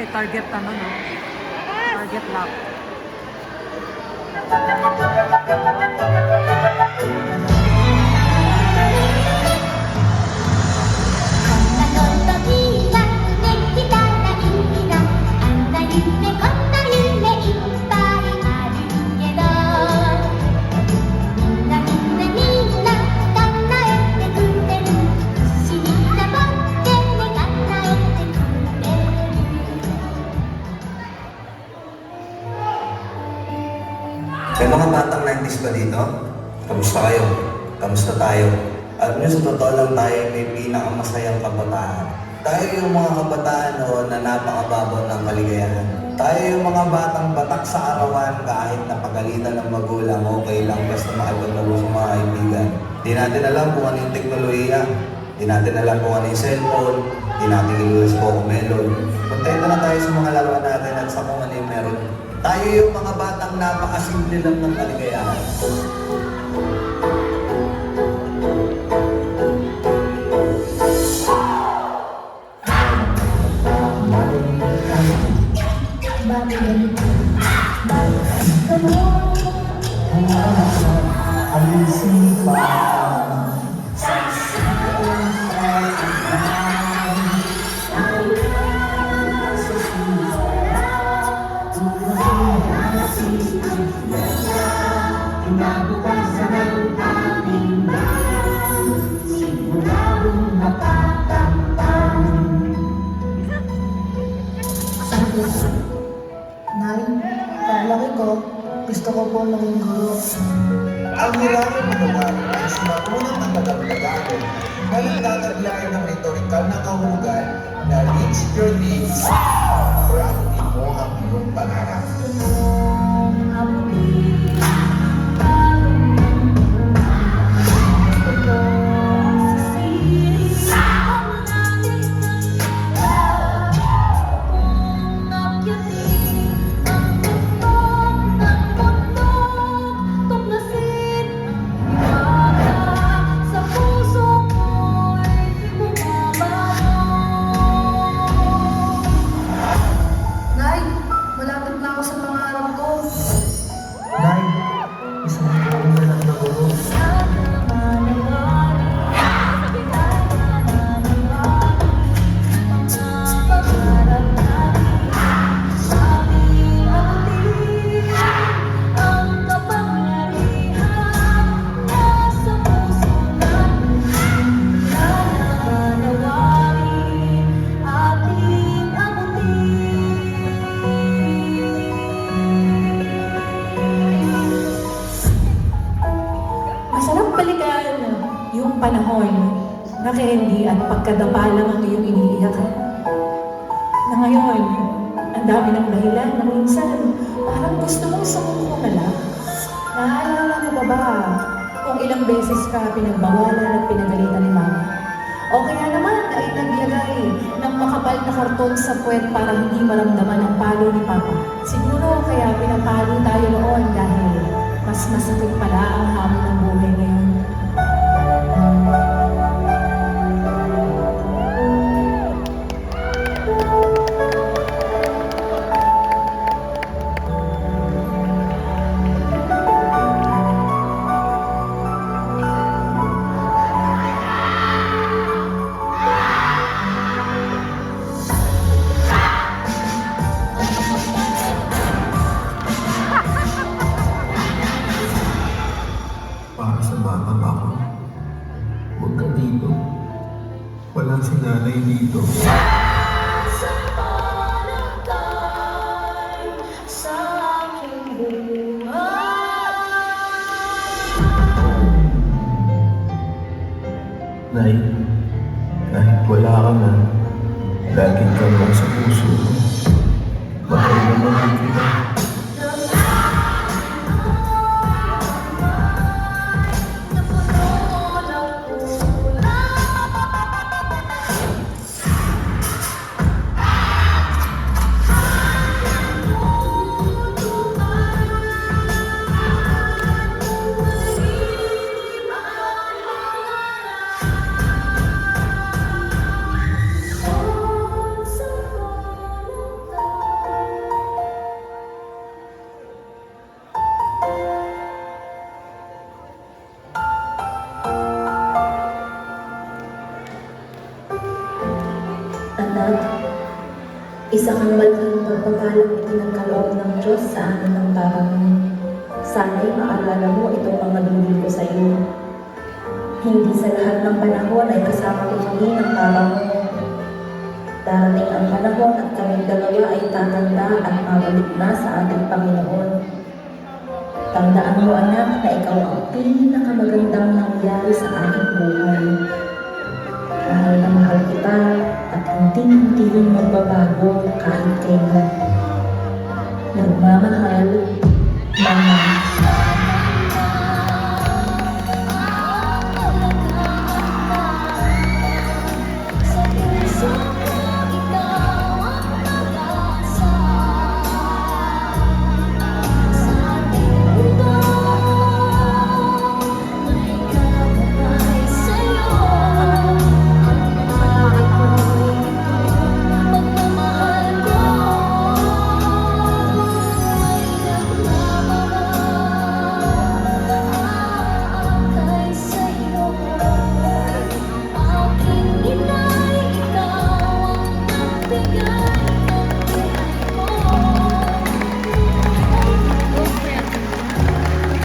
may target ano, no? Target lock. May mga batang 90s ba dito? Kamusta kayo? Kamusta tayo? Alam niyo, sa totoo lang tayo may pinakamasayang kabataan. Tayo yung mga kabataan noon na napakababaw ng kaligayahan. Tayo yung mga batang batak sa arawan kahit napagalitan ng magulang, okay lang basta makipaglago sa mga kaibigan. Di natin alam kung ano yung teknolohiya. Di natin alam kung ano yung cellphone. Di natin iluwas po kung melon. Kontento na tayo sa mga laruan natin at sa kung ano yung meron. Tayo yung mga batang napakasimple lang ng kaligayahan. Nay, paglaki ko, gusto ko po maging guro. Ang hirapin na gawain ay sinaunang ang madagdagan na nagtataglayan ng rhetorical na kahulugan na reach your needs or abutin mo ang iyong pangarap. Nay, malapit na ako sa pangarap ko. Nay, isang hirapin na lang na guro. Masarap balikan yung panahon na candy at pagkadapa lang ang iyong iniiyakan. Na ngayon, ang dami ng dahilan na minsan parang gusto mong sumuko na lang. Naalala mo ba ba kung ilang beses ka pinagbawalan at pinagalitan ni Mama? O kaya naman ay naglagay ng makapal na karton sa puwet para hindi maramdaman ang palo ni Papa. Siguro kaya pinapalo tayo noon dahil mas masakit pala ang hamon ng buhay ngayon. Para sa bata ba ako? Huwag ka dito. Walang si nanay dito. Nay, kahit wala ka na, lagi ka lang sa puso ko. Mahal naman kita. Isa kang malaking pagpapalang ipinagkaloob ng Diyos sa amin ng parang sana'y maalala mo itong mga dulil ko sa iyo. Hindi sa lahat ng panahon ay kasama ko kami ng parang mo. Darating ang panahon at kaming dalawa ay tatanda at mabalik na sa ating Panginoon. Tandaan mo anak na ikaw ang pinakamagandang nangyari sa aking buhay. Mahal na mahal kita at hindi magbabago kahit kailan. Nagmamahal,